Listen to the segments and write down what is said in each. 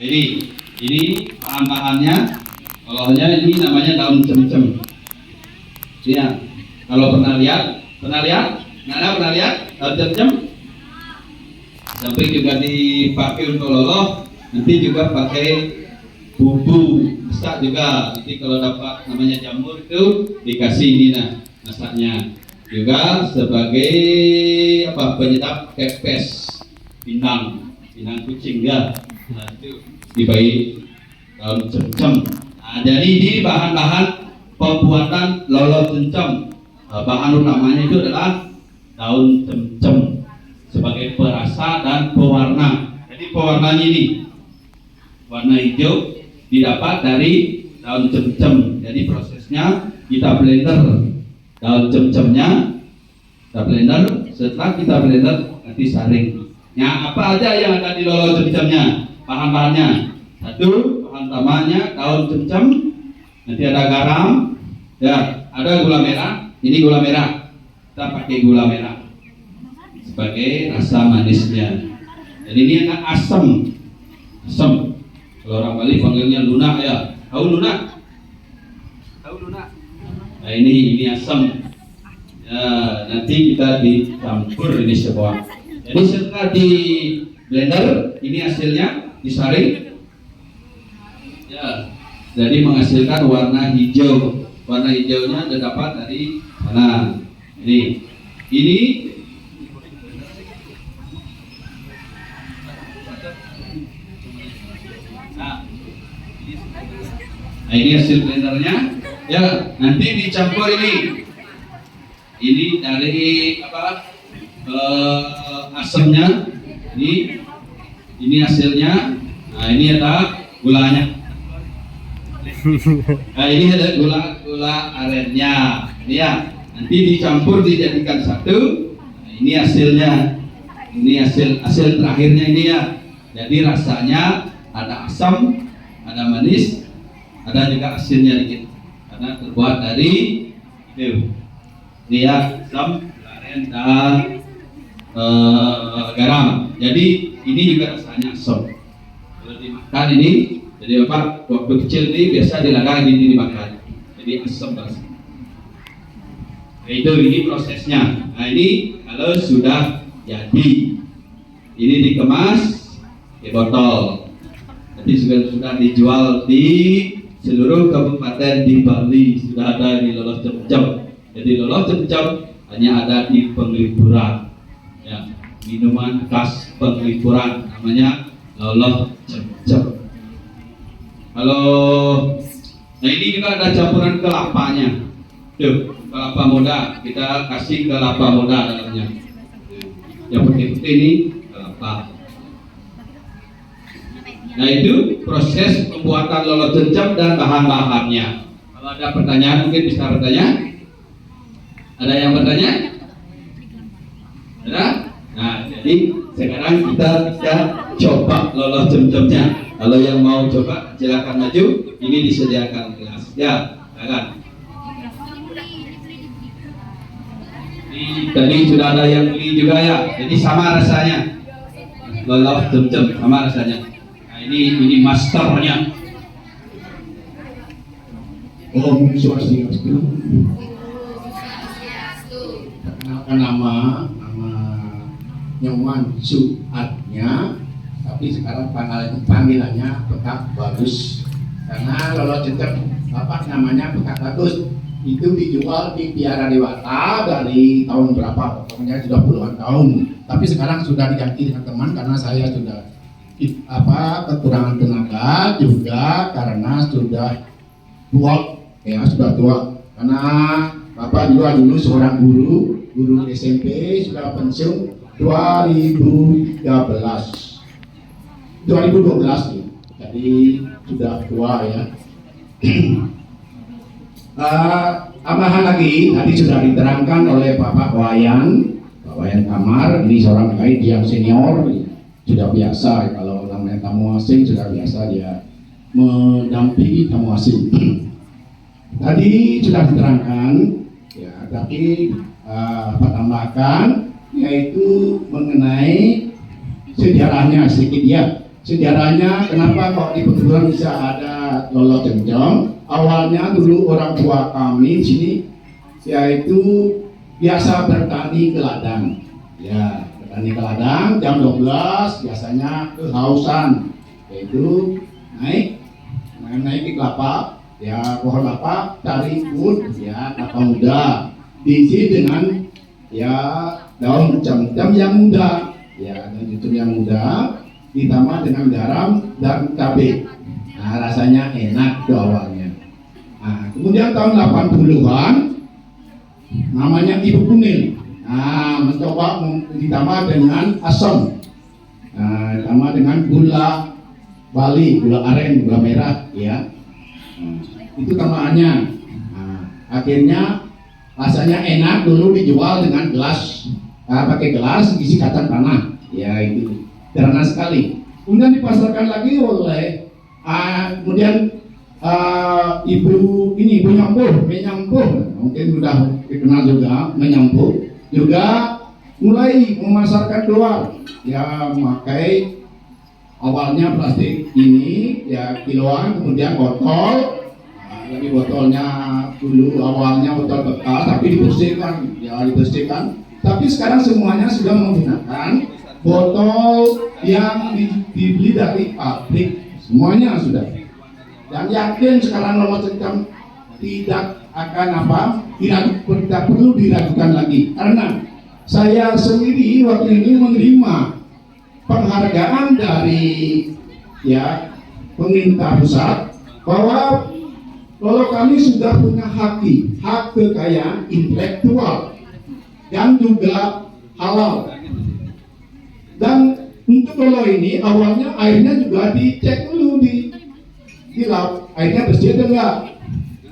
Ini bahan-bahannya. Olahnya ini namanya daun cemcem. Ya, kalau pernah lihat, nggak pernah lihat daun cemcem. Sampai juga dipakai untuk loloh, nanti juga pakai bumbu masak juga. Jadi kalau dapat namanya jamur itu dikasih ini masaknya. Juga sebagai penyedap kepes, pinang kucing ya. Nah, itu dibayi daun cemcem. Nah, jadi ini bahan-bahan pembuatan lolo cemcem. Bahan utamanya itu adalah daun cemcem sebagai perasa dan pewarna. Jadi pewarnanya ini warna hijau didapat dari daun cemcem. Jadi prosesnya kita blender daun cemcemnya, kita blender. Setelah kita blender nanti saring. Ya, apa aja yang ada di lolo cemcemnya? Bahan-bahannya. Satu, bahan utamanya daun cemcem. Nanti ada garam, ya, ada gula merah. Ini gula merah. Kita pakai gula merah sebagai rasa manisnya. Jadi ini ada asam. Kalau orang Bali panggilnya lunak ya. Tahu lunak? Nah ini asam. Ya, nanti kita dicampur ini semua. Jadi setelah di blender, ini hasilnya disaring. Ya, jadi menghasilkan warna hijau. Warna hijaunya didapat dari mana? Ini Nah, ini hasil blendernya. Ya, nanti dicampur ini. Ini dari asamnya. Ini hasilnya. Nah, ini ada gulanya. Nah, ini ada gula arennya. Ini ya. Nanti dicampur dijadikan satu. Nah, ini hasilnya. Ini hasil terakhirnya ini ya. Jadi rasanya ada asam, ada manis, ada juga asinnya dikit karena terbuat dari itu ini ya, asam, aren dan garam. Jadi ini juga rasanya asam kalau dimakan ini. Jadi bapak waktu kecil ini biasa dilagang ini dimakan, jadi asam rasanya. Nah, ini prosesnya. Nah ini kalau sudah jadi, ini dikemas di botol. Jadi sudah dijual di seluruh kabupaten di Bali, sudah ada di lolo cemcem. Jadi lolo cemcem hanya ada di Penglipuran. Ya, minuman khas Penglipuran namanya lolo cemcem. Nah ini juga ada campuran kelapanya. Tuh, kelapa muda, kita kasih kelapa muda dalamnya. Yang putih-putih ini kelapa. Nah itu proses pembuatan lolo cemcem dan bahan-bahannya. Kalau ada pertanyaan mungkin bisa bertanya. Ada yang bertanya? Ada? Nah jadi sekarang kita bisa coba lolo cemcemnya. Kalau yang mau coba silakan maju. Ini disediakan gelas. Ya, silakan. Tadi sudah ada yang beli juga ya. Jadi sama rasanya. Lolo cemcem sama rasanya. Ini masternya. Om Swastiastu. Perkenalkan nama Nyoman Suatnya, tapi sekarang panggilannya Bekak Bagus. Karena lolo cemcem namanya Bekak Bagus itu dijual di Piara Dewata dari tahun berapa? Pokoknya sudah puluhan tahun. Tapi sekarang sudah diganti dengan teman karena saya sudah kekurangan tenaga juga karena sudah tua karena bapak juga dulu seorang guru SMP sudah pensiun 2012 nih, jadi sudah tua ya. Tambahan lagi tadi sudah diterangkan oleh Pak Wayan Kamar, ini seorang guide yang senior, sudah biasa kalau namanya tamu asing, sudah biasa dia mendampingi tamu asing. Tadi sudah diterangkan ya, tapi tambahkan yaitu mengenai sejarahnya sedikit ya. sejarahnya kenapa kok di Petuburan bisa ada lolo cemcem. Awalnya dulu orang tua kami di sini yaitu biasa bertani ke ladang. Ya, bertani ke ladang jam 12 biasanya kehausan, yaitu naik di kelapa, ya pohon kelapa, cari wood, ya kelapa muda, diisi dengan ya daun cemcem yang muda, ya daun cemcem yang muda, ditambah dengan garam dan cabai. Nah, rasanya enak tuh awalnya. Nah, kemudian tahun 80-an namanya Ibu Kunil. Nah, mencoba ditambah dengan asam. Nah, ditambah dengan gula Bali, gula aren, gula merah, ya. Nah, itu tambahannya. Nah, akhirnya rasanya enak, dulu dijual dengan gelas, pakai gelas isi kacang tanah, ya itu sederhana sekali. Kemudian dipasarkan lagi oleh kemudian ibu Nyampuh, mungkin sudah dikenal juga, Menyampuh juga mulai memasarkan keluar, ya memakai awalnya plastik ini, ya kiloan, kemudian botol. Jadi botolnya dulu awalnya botol bekas, tapi dibersihkan. Tapi sekarang semuanya sudah menggunakan botol yang dibeli dari pabrik, semuanya sudah. Dan yakin sekarang lolo cemcem tidak akan tidak perlu diragukan lagi, karena saya sendiri waktu ini menerima penghargaan dari pemerintah pusat bahwa lolo kami sudah punya hak kekayaan intelektual dan juga halal. Dan untuk lolo ini awalnya airnya juga dicek dulu di lab, airnya bersih atau enggak?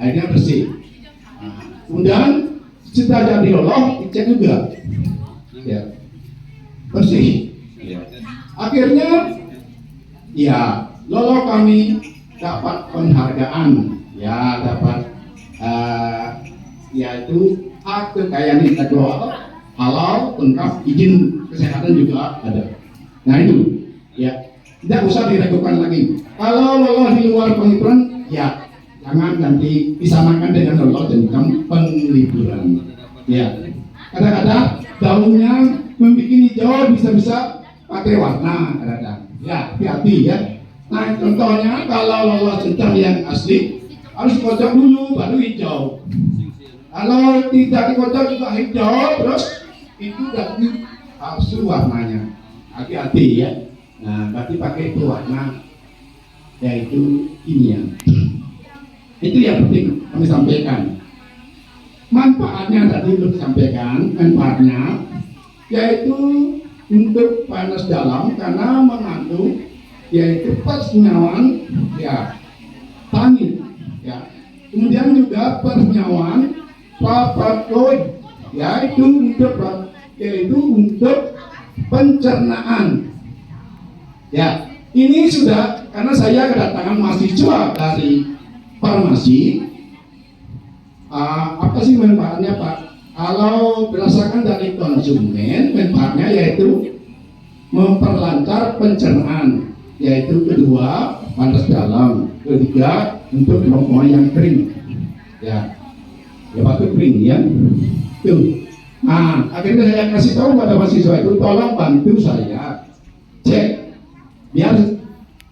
Airnya bersih. Nah, kemudian setelah jadi lolo dicek juga, ya bersih. Akhirnya ya lolo kami dapat penghargaan, ya dapat yaitu hak kekayaan intelektual halal, lengkap, izin kesehatan juga ada. Nah itu ya tidak usah diragukan lagi. Kalau lolo di luar penghiburan, ya jangan nanti disamakan dengan lolo cemcem pengliburan. Ya kadang-kadang daunnya membuat hijau, bisa pakai warna kadang-kadang. Ya hati-hati ya. Nah contohnya kalau lolo cemcem yang asli harus dikocok dulu baru hijau. Kalau tidak dikocok juga hijau, terus itu jadi palsu warnanya. Hati-hati ya. Nah, berarti pakai pewarna, yaitu kimia. Itu yang penting kami sampaikan. Manfaatnya tadi belum disampaikan. Manfaatnya yaitu untuk panas dalam karena mengandung yaitu persenyauan tanin, ya. Kemudian juga persenyauan flavonoid, yaitu untuk pencernaan. Ya, ini sudah karena saya kedatangan mahasiswa dari farmasi. Apa sih manfaatnya Pak? Kalau berdasarkan dari konsumen, manfaatnya yaitu memperlancar pencernaan, yaitu kedua panas dalam, ketiga untuk rongga yang kering. Ya batuk kering ya. Tuh. Nah, akhirnya saya kasih tahu pada mahasiswa itu, tolong bantu saya cek biar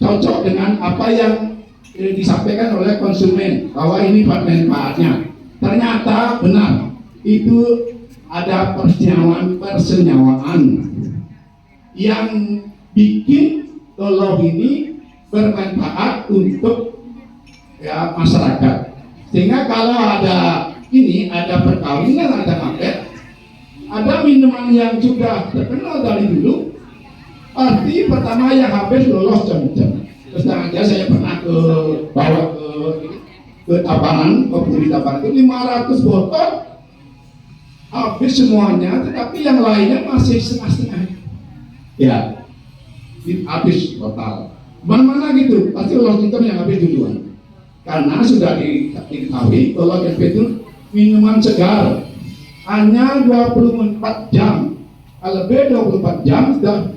cocok dengan apa yang disampaikan oleh konsumen bahwa ini manfaatnya. Ternyata benar, itu ada persenyawaan yang bikin lolo ini bermanfaat untuk masyarakat. Sehingga kalau ada perkawinan, ada maket, ada minuman yang sudah terkenal dari dulu, pasti pertama yang habis lolos cemcem. Terus aja saya pernah bawa ke Tabanan, ke Puri Tabanan itu 500 botol habis semuanya, tetapi yang lainnya masih setengah-setengah. Ya, habis total. Mana gitu, pasti lolos cemcem yang habis duluan. Karena sudah diketahui lolos cemcem itu minuman segar, hanya 24 jam, lebih 24 jam sudah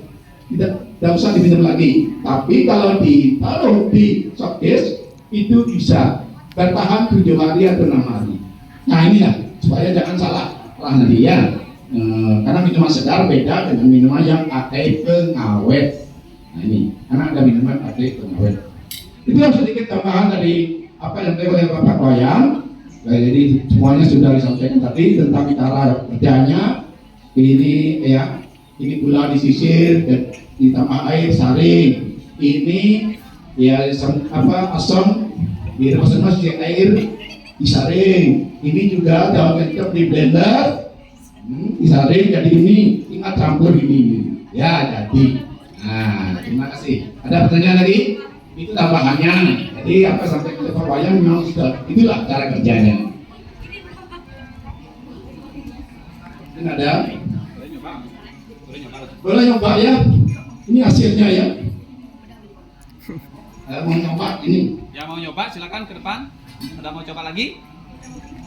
tidak usah diminum lagi. Tapi kalau ditaruh di showcase itu bisa bertahan 7 hari atau 6 hari. Nah inilah supaya jangan salah nanti ya. Karena minuman segar beda dengan minuman yang pakai pengawet. Nah ini, karena ada minuman pakai pengawet. Itu yang sedikit tambahan dari apa yang disampaikan oleh Bapak Wayan. Nah, jadi semuanya sudah disampaikan tadi tentang cara kerjanya. Ini ya, ini gula disisir dan ditambah air saring. Ini ya asam diremas di air disaring. Ini juga daun kencur di blender. Disaring jadi ini, ingat campur ini ya jadi. Nah terima kasih. Ada pertanyaan lagi? Itu tambahannya. Jadi apa sampai ke Pak Wayan memang sudah itulah cara kerjanya. Ini ada? Boleh nyoba ya? Ini hasilnya ya. Mau nyoba ini? Yang mau nyoba silakan ke depan. Ada mau coba lagi?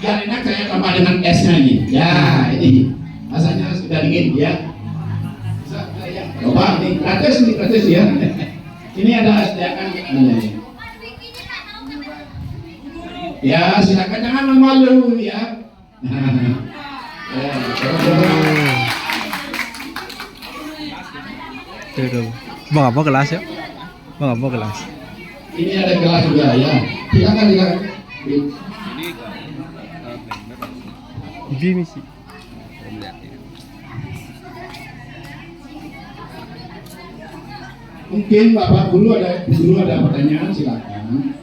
Ya enak saya tambah dengan esnya ini. Ya ini rasanya sudah dingin ya. Coba ini gratis ya. Ini ada sediakan. Ya silakan jangan malu ya. Tuh. Bang apa gelas ya? Bang apa gelas? Ini ada gelas juga ya. Silakan. Ini misi. Mungkin Bapak Guru ada pertanyaan silakan.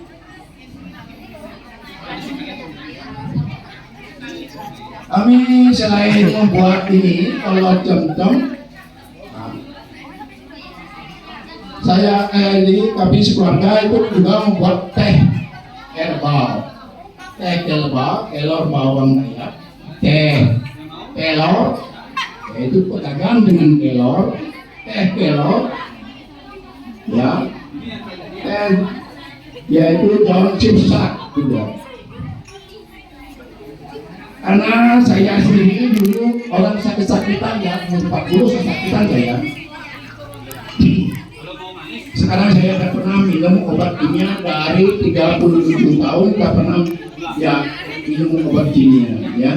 Kami selain membuat ini kalau jam-jam jadi kami sekeluarga itu juga membuat teh herbal, kelor bawang merah, kelor, yaitu pedagang dengan kelor, ya, yaitu daun cipsak juga. Karena saya sendiri dulu orang sakit-sakitan ya, 40 kesakitan saya. Sekarang saya tidak pernah minum obat kimia dari 37 tahun, tidak pernah ya minum obat kimia ya.